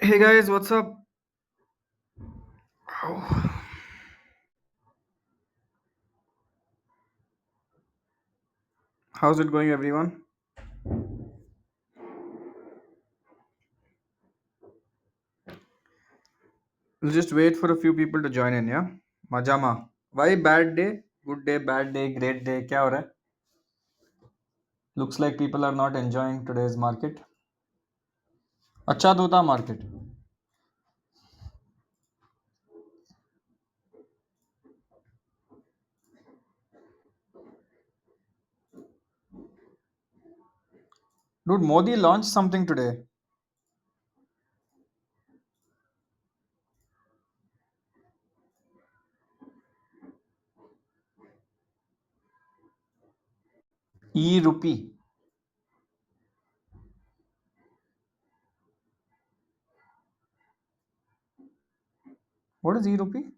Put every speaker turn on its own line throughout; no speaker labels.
Hey guys, what's up? Oh, how's it going, everyone? We'll just wait for a few people to join in, yeah? Majama. Why bad day? Good day, bad day, great day. Kya ho raha hai? Looks like people are not enjoying today's market. अच्छा तो था market. Dude, Modi launched something today. E-rupee. What is e-rupee?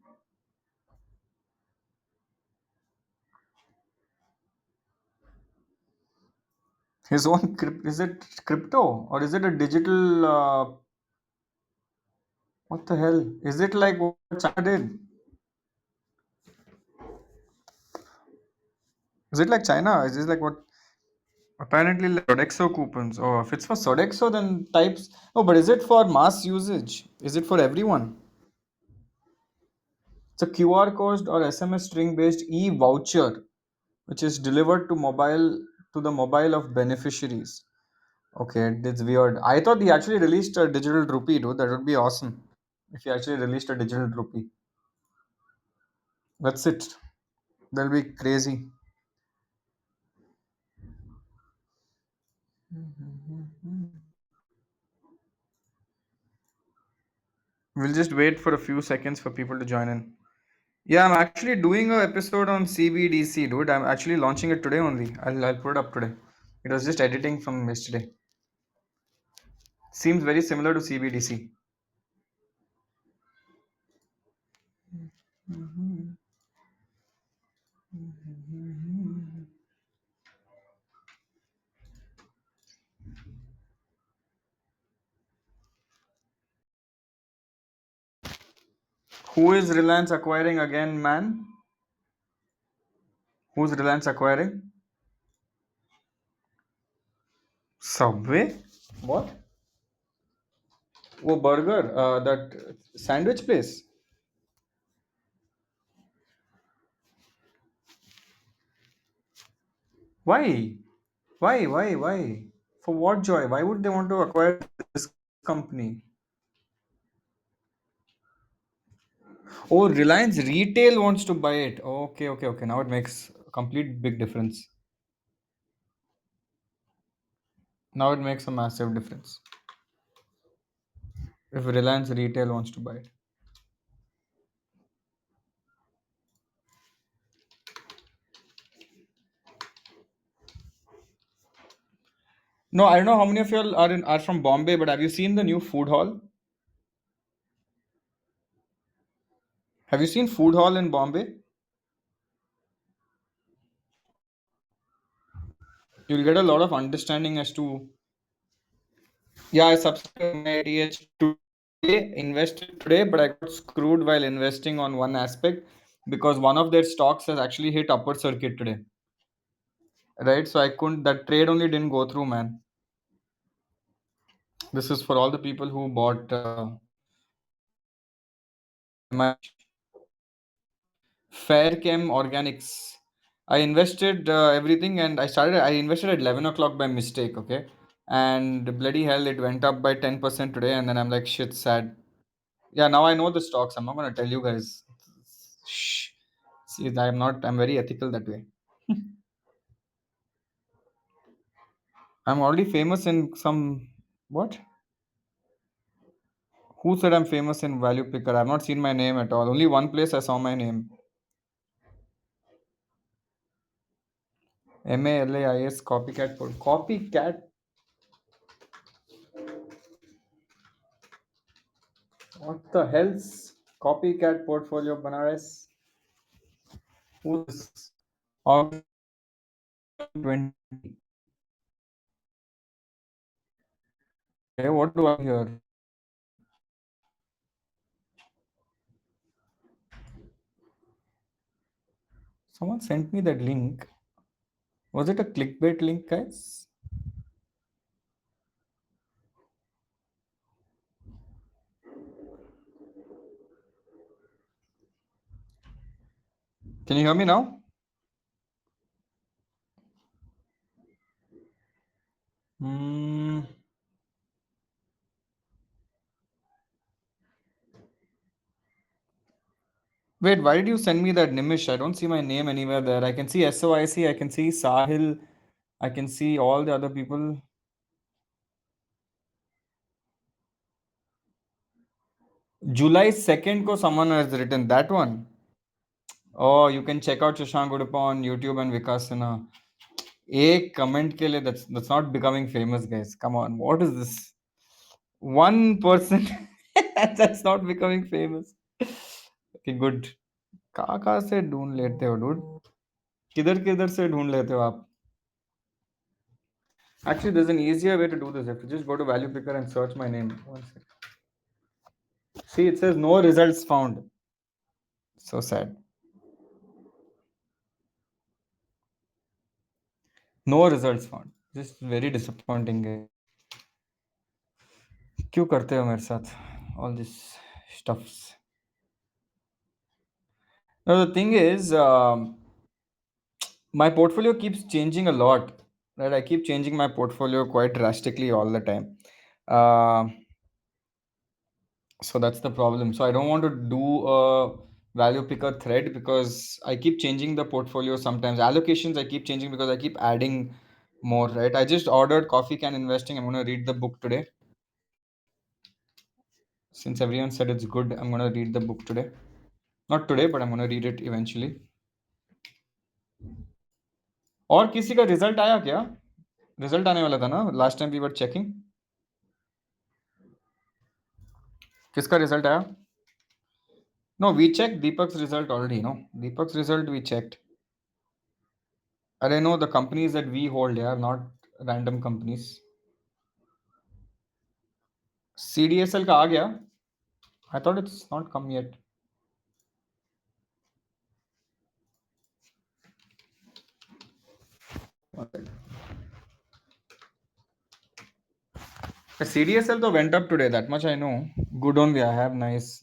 His own is it crypto or is it a digital? What the hell? Is it like what China did? Is it like China? Is this like what? Apparently, like Sodexo coupons. Oh, if it's for Sodexo, then types. Oh, but is it for mass usage? Is it for everyone? It's a QR code or SMS string based e voucher, which is delivered to the mobile of beneficiaries. Okay, it's weird. I thought he actually released a digital rupee, dude. That would be awesome if he actually released a digital rupee. That's it. That'll be crazy. We'll just wait for a few seconds for people to join in. Yeah, I'm actually doing a episode on CBDC, dude. I'm actually launching it today only. I'll put it up today. It was just editing from yesterday. Seems very similar to CBDC. Who is Reliance acquiring again, man? Who's Reliance acquiring? Subway? What? Oh, burger. That sandwich place. Why? Why? For what joy? Why would they want to acquire this company? Oh, Reliance Retail wants to buy it. Okay. Now it makes a complete big difference. Now it makes a massive difference. If Reliance Retail wants to buy it. No, I don't know how many of y'all are from Bombay, but have you seen the new food hall? Have you seen food hall in Bombay? You'll get a lot of understanding as to. Yeah, I subscribed to my ATH today, invested today, but I got screwed while investing on one aspect because one of their stocks has actually hit upper circuit today. Right? So I couldn't, that trade only didn't go through, man. This is for all the people who bought my Fairchem Organics. I invested everything and I invested at 11 o'clock by mistake, okay? And bloody hell, it went up by 10% today. And then I'm like, shit, sad. Yeah, now I know the stocks. I'm not going to tell you guys. Shh. See, I'm very ethical that way. I'm already famous in some, what? Who said I'm famous in Value Picker? I've not seen my name at all. Only one place I saw my name. MALAIS copycat. Copycat? What the hell's copycat portfolio Banaras? Who's this? August 20. Okay, what do I hear? Someone sent me that link. Was it a clickbait link, guys? Can you hear me now? Hmm. Wait, why did you send me that Nimish? I don't see my name anywhere there. I can see SOIC, I can see Sahil, I can see all the other people. July 2nd ko someone has written that one. Oh, you can check out Shashank Udupa on YouTube and Vikas Sinha. A comment ke liye, that's not becoming famous, guys. Come on, what is this? One person that's not becoming famous. Okay, good. कहाँ कहाँ से ढूंढ लेते हो dude? किधर किधर से ढूंढ लेते हो आप? Actually, there's an easier way to do this. If you just go to Value Picker and search my name. One second. See, it says no results found. So sad. No results found. Just very disappointing. क्यों करते हो मेरे साथ? All this stuffs. Now the thing is, my portfolio keeps changing a lot. Right, I keep changing my portfolio quite drastically all the time. Uh, so that's the problem. So I don't want to do a value picker thread because I keep changing the portfolio sometimes. Allocations I keep changing because I keep adding more, right? I just ordered Coffee Can Investing. I'm going to read the book today. Since everyone said it's good, I'm going to read the book today. Not today, but I'm going to read it eventually. और किसी का result आया क्या? Result आने वाला था ना last time we were checking. किसका रिजल्ट आया? No, we checked Deepak's result already. No, Deepak's result we checked. I know the companies that we hold, yeah, not random companies. CDSL का आ गया? I thought it's not come yet. The CDSL though went up today. That much I know. Good only. I have nice.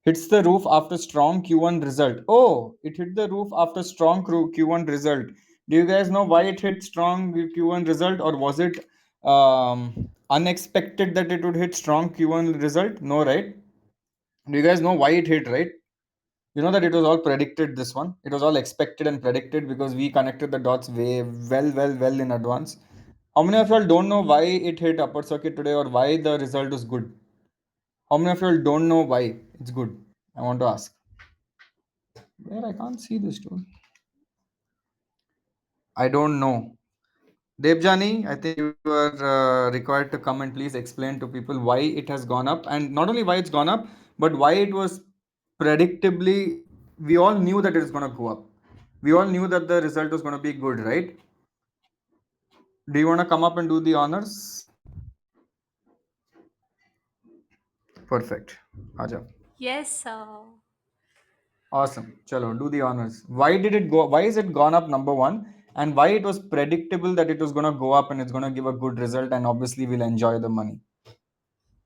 Hits the roof after strong Q1 result. Oh, it hit the roof after strong Q1 result. Do you guys know why it hit strong Q1 result, or was it unexpected that it would hit strong Q1 result? No, right? Do you guys know why it hit, right? You know that it was all predicted, this one. It was all expected and predicted because we connected the dots way well in advance. How many of y'all don't know why it hit upper circuit today or why the result was good? How many of y'all don't know why it's good? I want to ask. Where I can't see this dude. I don't know. Devjani, I think you are required to come and please explain to people why it has gone up, and not only why it's gone up, but why it was predictably. We all knew that it is going to go up. We all knew that the result was going to be good, right? Do you want to come up and do the honors? Perfect. Aja.
Yes,
Awesome. Chalo, do the honors. Why did it go? Why is it gone up, number one? And why it was predictable that it was going to go up and it's going to give a good result, and obviously we'll enjoy the money.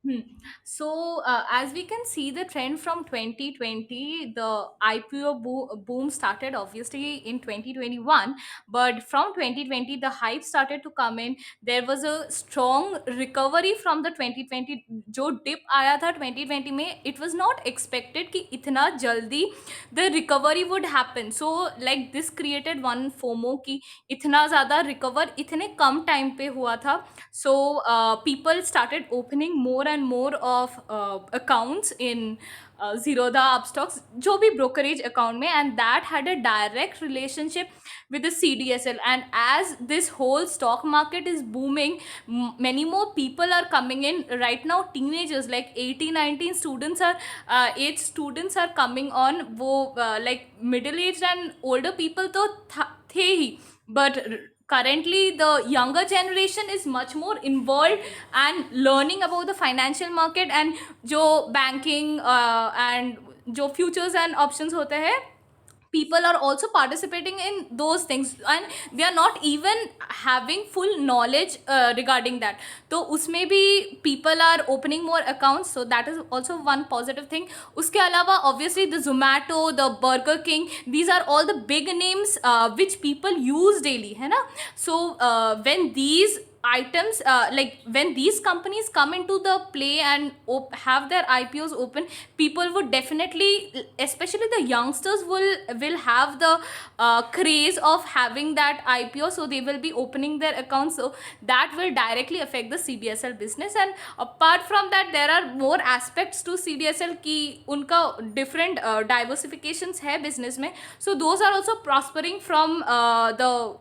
Hmm. So, as we can see the trend from 2020, the IPO boom started obviously in 2021, but from 2020, the hype started to come in. There was a strong recovery from the 2020. जो dip आया था 2020 में, it was not expected कि इतना जल्दी the recovery would happen. So, like this created one FOMO कि इतना ज़्यादा recover इतने कम time पे हुआ था. So people started opening more and more of accounts in Zerodha Upstocks, जो भी brokerage account में, and that had a direct relationship with the CDSL. And as this whole stock market is booming, many more people are coming in right now. Teenagers like 18, 19 students are age students are coming on. वो like middle aged and older people तो थे ही, but currently the younger generation is much more involved and learning about the financial market, and जो banking and जो futures and options होते हैं people are also participating in those things, and they are not even having full knowledge regarding that. So usme bhi people are opening more accounts, so that is also one positive thing. Uske alawa obviously the Zomato, the Burger King, these are all the big names which people use daily, hai na. So when these items like when these companies come into the play and have their IPOs open, people would definitely, especially the youngsters, will have the craze of having that IPO, so they will be opening their accounts. So that will directly affect the CDSL business. And apart from that, there are more aspects to CDSL ki unka different diversifications hai business mein, so those are also prospering from the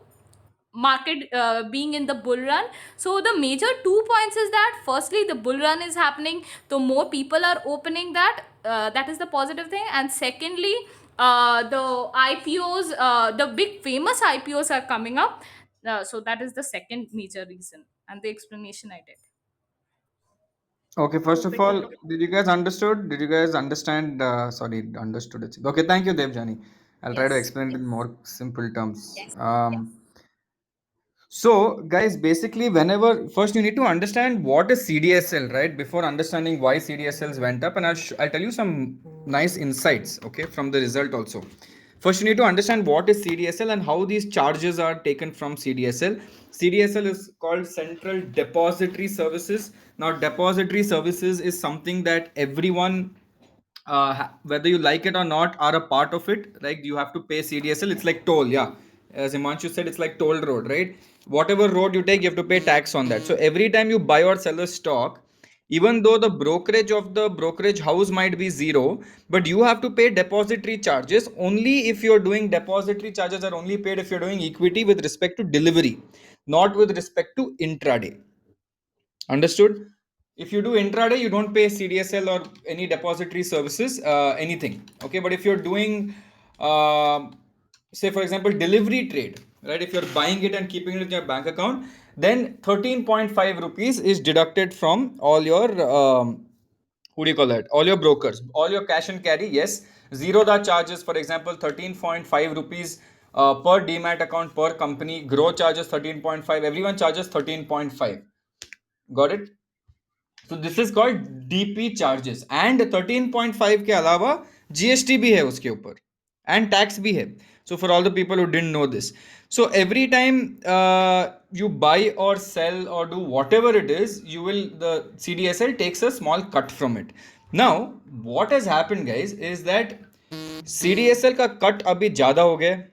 market being in the bull run. So the major 2 points is that firstly the bull run is happening, so more people are opening that, that is the positive thing. And secondly, the IPOs, the big famous IPOs are coming up, so that is the second major reason and the explanation I did.
Okay, first
Hope
of
it
all,
helped.
did you guys understood? Did you guys understand? Sorry, understood it. Okay, thank you, Devjani. I'll try to
Yes.
explain it in more simple terms.
Yes.
So, guys, basically, whenever first you need to understand what is CDSL, right? Before understanding why CDSLs went up, and I'll tell you some nice insights, okay, from the result also. First, you need to understand what is CDSL and how these charges are taken from CDSL. CDSL is called Central Depository Services. Now, depository services is something that everyone, whether you like it or not, are a part of it. Like you have to pay CDSL. It's like toll, yeah. As Imanshu said, it's like toll road, right? Whatever road you take, you have to pay tax on that. So every time you buy or sell a stock, even though the brokerage of the brokerage house might be zero, but you have to pay depository charges only if you're doing depository charges are only paid if you're doing equity with respect to delivery, not with respect to intraday. Understood? If you do intraday, you don't pay CDSL or any depository services, anything. Okay, but if you're doing, say for example, delivery trade, right? If you're buying it and keeping it in your bank account, then 13.5 rupees is deducted from all your, who do you call that? All your brokers, all your cash and carry. Yes, zero the charges. For example, 13.5 rupees per demat account per company. Grow charges 13.5. Everyone charges 13.5. Got it? So this is called DP charges, and 13.5 के अलावा GST भी है उसके ऊपर, and tax भी है. So for all the people who didn't know this, so every time you buy or sell or do whatever it is, the CDSL takes a small cut from it. Now what has happened, guys, is that CDSL का cut अभी ज़्यादा हो गया.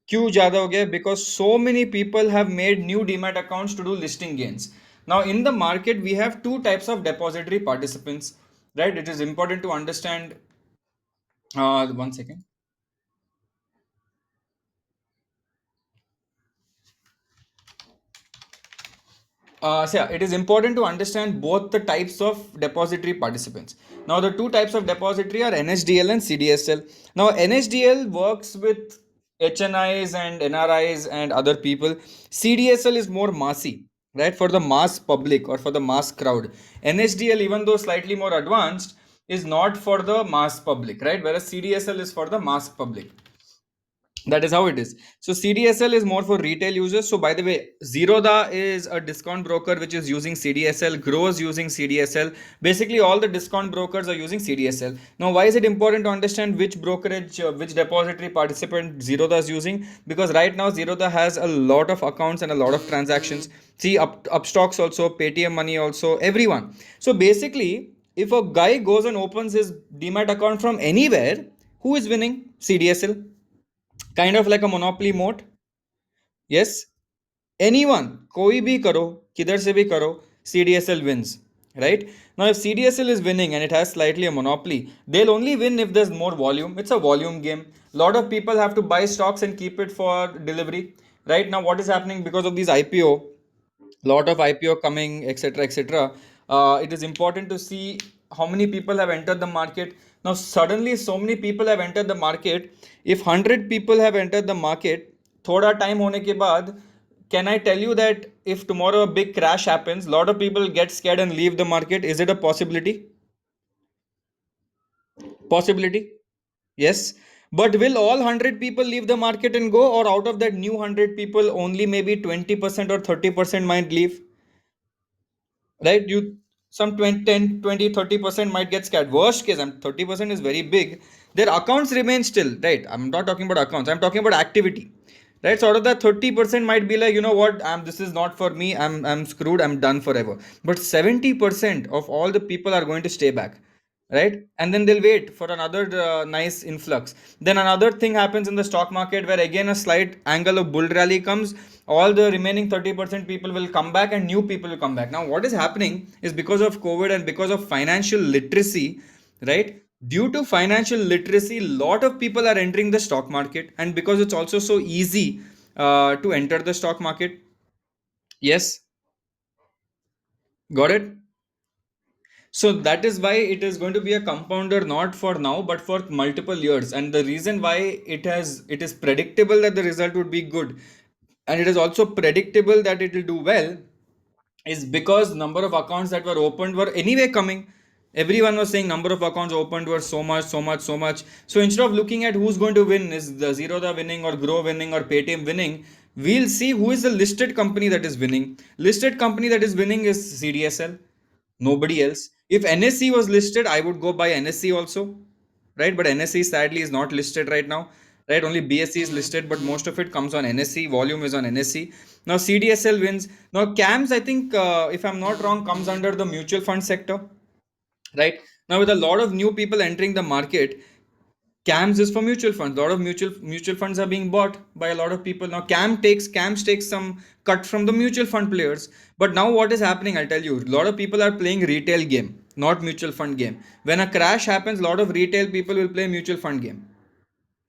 क्यों ज़्यादा हो गया? Because so many people have made new demat accounts to do listing gains. Now in the market we have two types of depository participants, right? It is important to understand. One second. So yeah, it is important to understand both the types of depository participants. Now the two types of depository are NSDL and CDSL. Now NSDL works with HNIs and NRIs and other people. CDSL is more massy, right? For the mass public or for the mass crowd. NSDL, even though slightly more advanced, is not for the mass public, right? Whereas CDSL is for the mass public. That is how it is. So CDSL is more for retail users. So by the way, Zerodha is a discount broker which is using CDSL. Grows using CDSL. Basically, all the discount brokers are using CDSL. Now, why is it important to understand which brokerage, which depository participant Zerodha is using? Because right now Zerodha has a lot of accounts and a lot of transactions. See, Upstocks also, Paytm Money also, everyone. So basically, if a guy goes and opens his Demat account from anywhere, who is winning? CDSL. Kind of like a monopoly mode. Yes, anyone, koi bhi karo, kidhar se bhi karo, CDSL wins, right? Now if CDSL is winning and it has slightly a monopoly, they'll only win if there's more volume. It's a volume game. Lot of people have to buy stocks and keep it for delivery. Right now what is happening, because of these IPO, lot of IPO coming, etc., etc. It is important to see how many people have entered the market. Now, suddenly, so many people have entered the market. If 100 people have entered the market, thoda time होने के बाद, can I tell you that if tomorrow a big crash happens, lot of people get scared and leave the market? Is it a possibility? Possibility? Yes. But will all 100 people leave the market and go, or out of that new 100 people, only maybe 20% or 30% might leave? Right? You some 20, 10, 20, 30% might get scared. Worst case, 30% is very big. Their accounts remain still, right? I'm not talking about accounts, I'm talking about activity. Right? Sort of that 30% might be like, you know what, this is not for me, I'm screwed, I'm done forever. But 70% of all the people are going to stay back, right? And then they'll wait for another nice influx. Then another thing happens in the stock market where again a slight angle of bull rally comes. All the remaining 30% people will come back and new people will come back. Now what is happening is, because of COVID and because of financial literacy, right? Due to financial literacy, lot of people are entering the stock market, and because it's also so easy to enter the stock market. Yes, got it. So that is why it is going to be a compounder, not for now but for multiple years. And the reason why it is predictable that the result would be good, and it is also predictable that it will do well, is because number of accounts that were opened were anyway coming. Everyone was saying number of accounts opened were so much, so much, so much. So instead of looking at who's going to win, is the Zerodha winning or Grow winning or Paytm winning, we'll see who is the listed company that is winning. Listed company that is winning is CDSL, nobody else. If NSE was listed, I would go buy NSE also, right? But NSE sadly is not listed right now, right? Only BSE is listed, but most of it comes on NSE. Volume is on NSE. Now CDSL wins. Now CAMS, I think, if I'm not wrong, comes under the mutual fund sector, right? Now with a lot of new people entering the market, CAMS is for mutual funds. A lot of mutual funds are being bought by a lot of people. Now CAMS takes some cut from the mutual fund players. But now what is happening, I'll tell you, a lot of people are playing retail game, not mutual fund game. When a crash happens, a lot of retail people will play mutual fund game.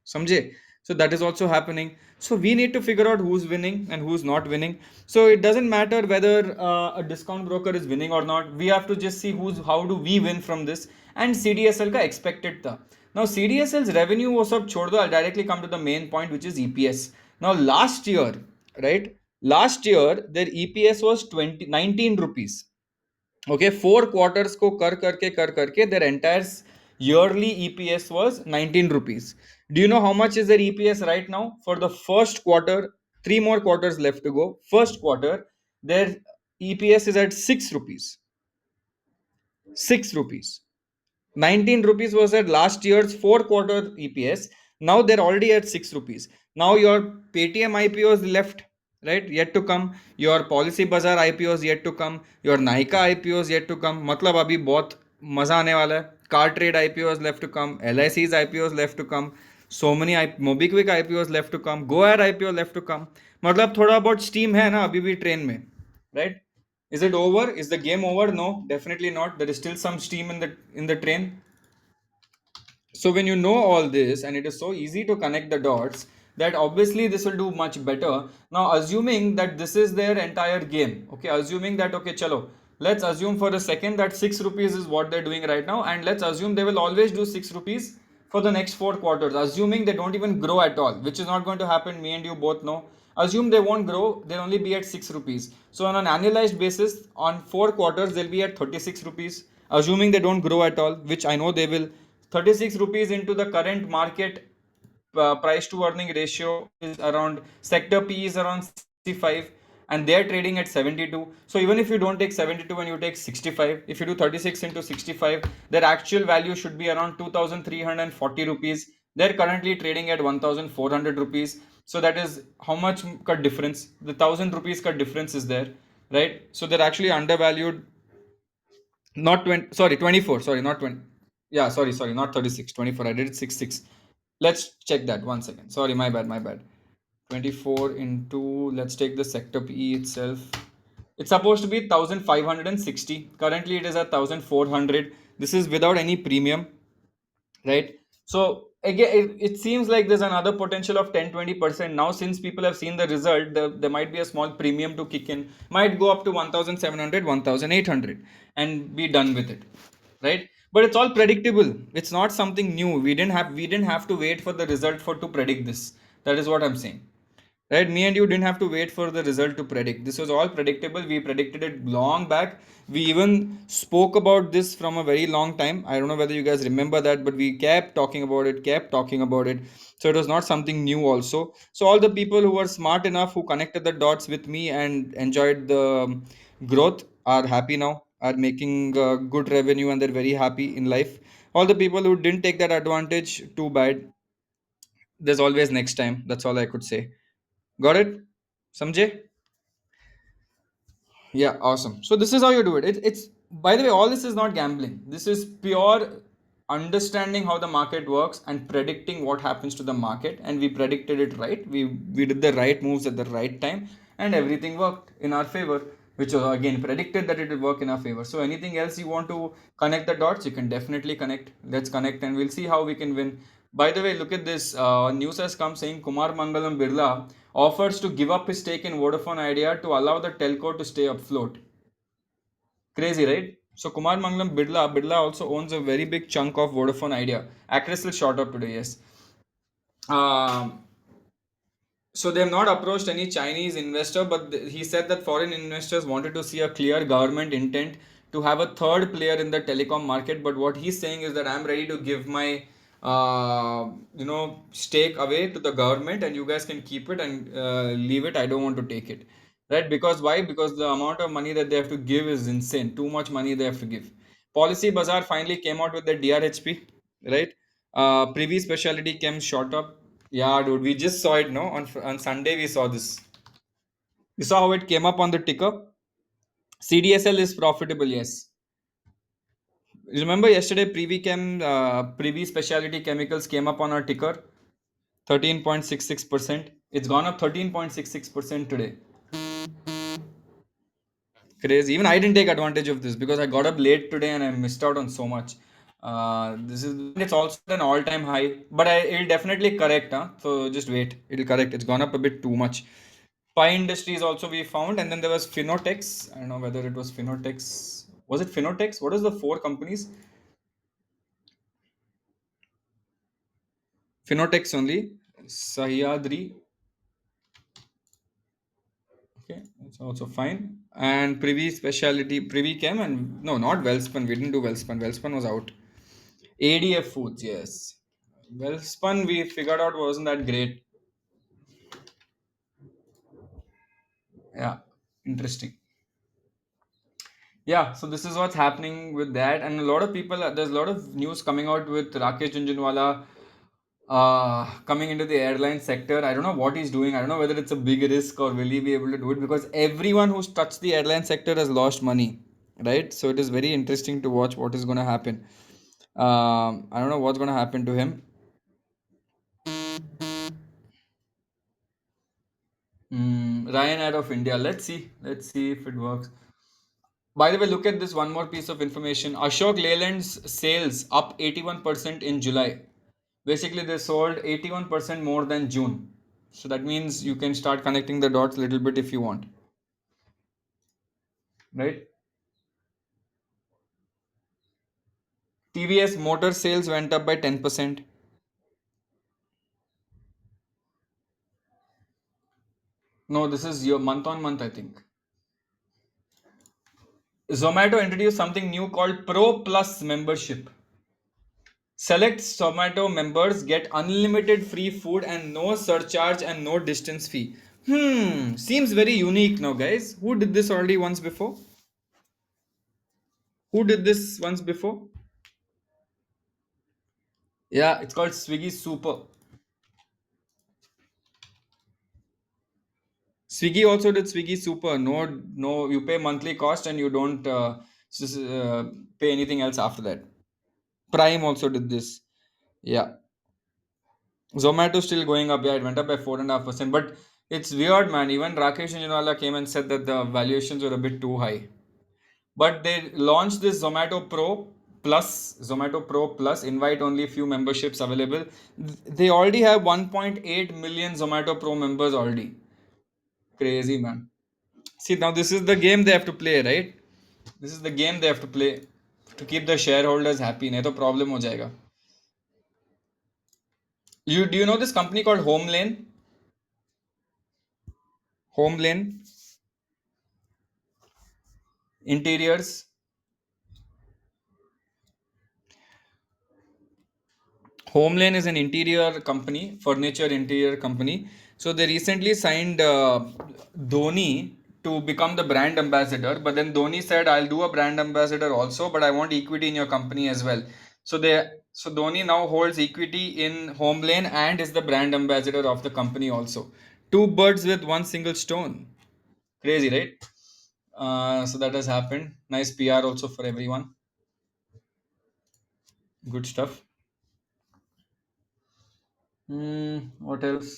Samjhe? So that is also happening. So we need to figure out who's winning and who's not winning. So it doesn't matter whether a discount broker is winning or not. We have to just see who's how do we win from this. And CDSL ka expected tha. Now CDSL's revenue was up chhod do. I'll directly come to the main point, which is EPS. Now last year, right? Last year their EPS was 19 rupees. Okay, 4 quarters को कर करके their entire yearly EPS was 19 rupees. Do you know how much is their EPS right now for the first quarter? 3 more quarters left to go. First quarter, their EPS is at 6 rupees. 6 rupees. 19 rupees was at last year's 4 quarter EPS. Now they're already at 6 rupees. Now your Paytm IPO is left, right? Yet to come. Your Policy Bazaar IPO is yet to come. Your Nykaa IPO is yet to come. मतलब अभी बहुत मजा आने वाला है. Car Trade IPO is left to come. LIC's IPO is left to come. So many MobiKwik IPO is left to come. GoAir IPO left to come. मतलब थोड़ा बहुत steam है ना अभी भी ट्रेन में, right? Is it over? Is the game over? No, definitely not. There is still some steam in the train. So when you know all this, and it is so easy to connect the dots, that obviously this will do much better. Now assuming that this is their entire game, okay, assuming that, okay, chalo, let's assume for a second that 6 rupees is what they're doing right now, and let's assume they will always do 6 rupees for the next 4 quarters, assuming they don't even grow at all, which is not going to happen. Me and you both know. Assume they won't grow, they'll only be at 6 rupees. So on an annualized basis, on 4 quarters, they'll be at 36 rupees. Assuming they don't grow at all, which I know they will. 36 rupees into the current market price to earning ratio is around, sector P is around 65, and they're trading at 72. So even if you don't take 72 and you take 65, if you do 36 into 65, their actual value should be around 2340 rupees. They're currently trading at 1400 rupees. So that is how much cut difference, the 1000 rupees cut difference is there, right? So they're actually undervalued. Not 20, sorry, 24, sorry, not 20. Yeah, sorry, not 36, 24. I did it 6 6. Let's check that 1 second. Sorry, my bad. 24 into, let's take the sector PE itself. It's supposed to be 1560. Currently it is at 1400. This is without any premium, right? So again, it seems like there's another potential of 10-20% now, since people have seen the result. There might be a small premium to kick in, might go up to 1700, 1800, and be done with it, right? But it's all predictable. It's not something new. We didn't have to wait for the result for to predict this. That is what I'm saying. right? Me and you didn't have to wait for the result to predict. This was all predictable. We predicted it long back. We even spoke about this from a very long time. I don't know whether you guys remember that, but we kept talking about it, kept talking about it. So it was not something new also. So all the people who were smart enough, who connected the dots with me and enjoyed the growth, are happy now, are making good revenue, and they're very happy in life. All the people who didn't take that advantage, too bad. There's always next time. That's all I could say. Got it? Samjay? Yeah, awesome. So this is how you do it. It's by the way, all this is not gambling. This is pure understanding how the market works and predicting what happens to the market. And we predicted it right. We did the right moves at the right time, and everything worked in our favor. Which was again predicted that it will work in our favor. So anything else you want to connect the dots, you can definitely connect. Let's connect, and we'll see how we can win. By the way, look at this. News has come saying Kumar Mangalam Birla offers to give up his stake in Vodafone Idea to allow the telco to stay afloat. Crazy, right? So Kumar Mangalam Birla also owns a very big chunk of Vodafone Idea. Acrisel shot up today, yes. Um, so they have not approached any Chinese investor, but he said that foreign investors wanted to see a clear government intent to have a third player in the telecom market. But what he's saying is that I'm ready to give my stake away to the government, and you guys can keep it and leave it. I don't want to take it, right? Because why? Because the amount of money that they have to give is insane. Too much money they have to give. Policy Bazaar finally came out with the DRHP, right? Privy Specialty came short up. Yeah, dude, we just saw it, no? On Sunday, we saw this. We saw how it came up on the ticker. CDSL is profitable, yes. Remember yesterday, Privy Specialty Chemicals came up on our ticker, 13.66%. It's gone up 13.66% today. Crazy. Even I didn't take advantage of this because I got up late today and I missed out on so much. This is it's also an all-time high, but it'll definitely correct, huh? So just wait, it'll correct. It's gone up a bit too much. Pi Industries also we found, and then there was Finotex. I don't know whether it was Finotex. Was it Finotex? What is the four companies? Finotex only. Sahyadri. Okay, that's also fine. And Privy Specialty, Privy Chem, and no, not Wellspun. We didn't do Wellspun. Wellspun was out. ADF Foods, yes. Wellspun we figured out wasn't that great. Yeah, interesting. Yeah, so this is what's happening with that, and a lot of people. There's a lot of news coming out with Rakesh Jhunjhunwala coming into the airline sector. I don't know what he's doing. I don't know whether it's a big risk or will he be able to do it, because everyone who's touched the airline sector has lost money, right? So it is very interesting to watch what is going to happen. I don't know what's going to happen to him. Ryanair of India. Let's see. Let's see if it works. By the way, look at this one more piece of information. Ashok Leyland's sales up 81% in July. Basically, they sold 81% more than June. So that means you can start connecting the dots a little bit if you want, right? TVS motor sales went up by 10%. No, this is your month on month, I think. Zomato introduced something new called Pro Plus membership. Select Zomato members get unlimited free food and no surcharge and no distance fee. Seems very unique now, guys. Who did this already once before? Who did this once before? Yeah, it's called Swiggy Super. Swiggy also did Swiggy Super. No, no, you pay monthly cost and you don't pay anything else after that. Prime also did this. Yeah. Zomato still going up. Yeah, it went up by 4.5%. But it's weird, man. Even Rakesh Jhunjhunwala came and said that the valuations were a bit too high. But they launched this Zomato Pro Plus, invite only few memberships available. They already have 1.8 million Zomato Pro members already. Crazy, man. See, now this is the game they have to play, right? This is the game they have to play to keep the shareholders happy. नहीं तो problem हो जाएगा. You do you know this company called Home Lane? Home Lane, Interiors. Homelane is an interior company, furniture interior company. So they recently signed Dhoni to become the brand ambassador. But then Dhoni said, "I'll do a brand ambassador also, but I want equity in your company as well." So Dhoni now holds equity in Homelane and is the brand ambassador of the company also. Two birds with one single stone. Crazy, right? So that has happened. Nice PR also for everyone. Good stuff. What else?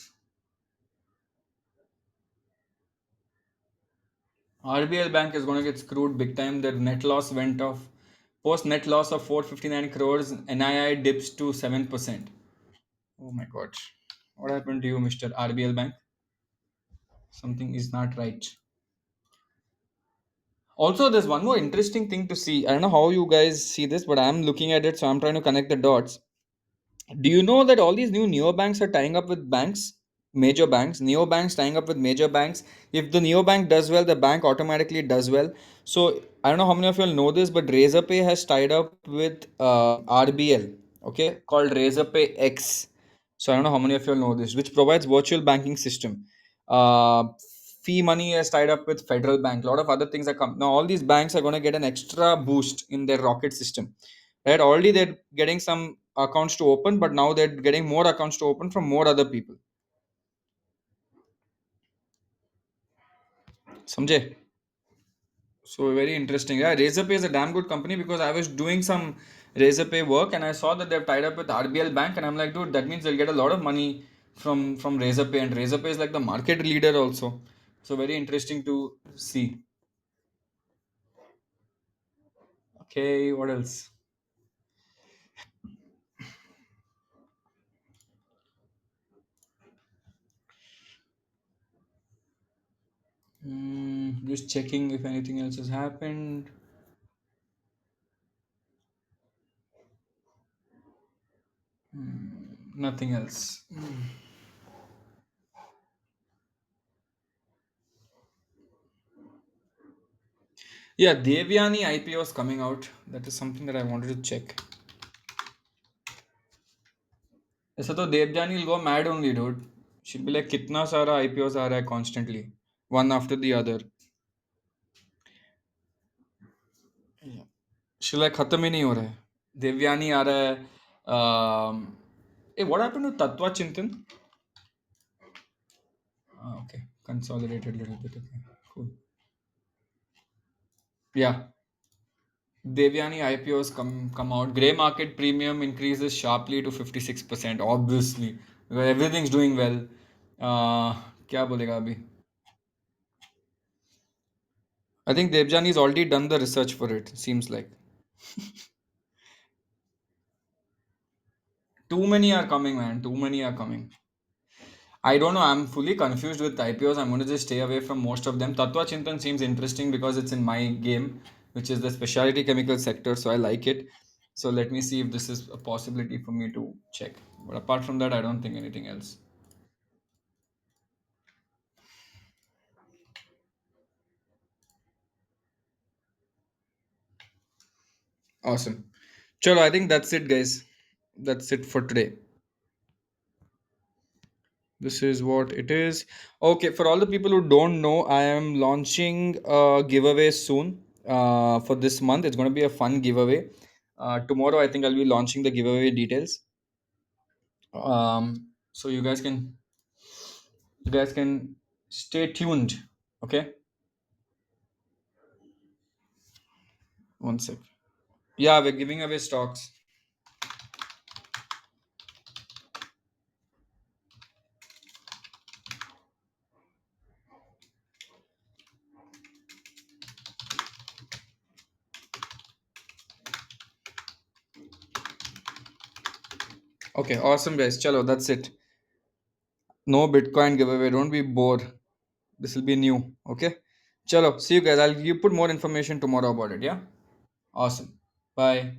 RBL Bank is going to get screwed big time. Their net loss went off. Post net loss of 459 crores, NII dips to 7%. Oh my god. What happened to you, Mr. RBL Bank? Something is not right. Also, there's one more interesting thing to see. I don't know how you guys see this, but I'm looking at it, so I'm trying to connect the dots. Do you know that all these new neobanks are tying up with banks, major banks, neobanks tying up with major banks? If the neobank does well, the bank automatically does well. So I don't know how many of you all know this, but Razorpay has tied up with RBL, okay, called Razorpay X. So I don't know how many of you all know this, which provides virtual banking system. Uh, Fee Money has tied up with Federal Bank. A lot of other things are coming. Now all these banks are going to get an extra boost in their rocket system, right? Already they're getting some accounts to open, but now they're getting more accounts to open from more other people. Samjhe? So very interesting. Yeah, Razorpay is a damn good company because I was doing some Razorpay work and I saw that they've tied up with RBL Bank, and I'm like, dude, that means they'll get a lot of money from Razorpay, and Razorpay is like the market leader also. So very interesting to see. Okay, what else? Just checking if anything else has happened. Nothing else. Yeah, Devyani IPO is coming out. That is something that I wanted to check. ऐसा तो Devyani will go mad only, dude. She'll be like, कितना सारा IPOs आ रहा है constantly, one after the other. She'll like खत्म ही नहीं हो रहा है. देवयानी आ रहा है. Hey, what happened to Tatwa Chintan? Okay, consolidated a little bit. Okay, cool. Yeah, Devyani IPOs come out. Grey market premium increases sharply to 56%. Obviously, because everything's doing well. क्या बोलेगा अभी? I think Devjani's already done the research for it. Seems like too many are coming, man. Too many are coming. I don't know. I'm fully confused with IPOs. I'm going to just stay away from most of them. Tatwa Chintan seems interesting because it's in my game, which is the specialty chemical sector. So I like it. So let me see if this is a possibility for me to check. But apart from that, I don't think anything else. Awesome. Chalo, I think that's it, guys. That's it for today. This is what it is. Okay, for all the people who don't know, I am launching a giveaway soon for this month. It's going to be a fun giveaway. Tomorrow, I think I'll be launching the giveaway details. So you guys can stay tuned. Okay, one sec. Yeah, we're giving away stocks. Okay, awesome, guys. Chalo, that's it. No Bitcoin giveaway. Don't be bored. This will be new. Okay. Chalo, see you guys. I'll you put more information tomorrow about it. Yeah. Awesome. Bye.